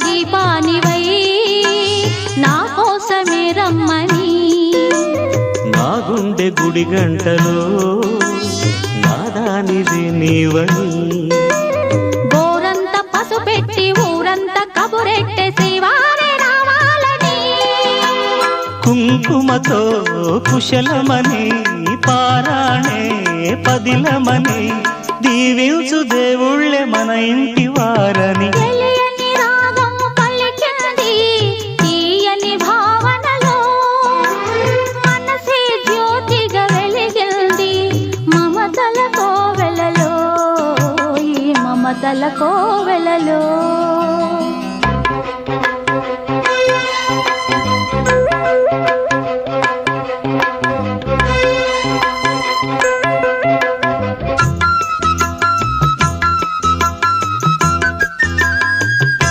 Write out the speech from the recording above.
దీపానివై నా కోసమే రమ్మని నా గుండె గుడి గంటలో నాదానిది నీవని గోరంత పసుపెట్టి ఊరంత కబురెట్టేసి వారే రావాలని కుంకుమతో కుశలమని పారాణే పదిలమని దీవించు దేవుళ్ళే మన ఇంటి వారని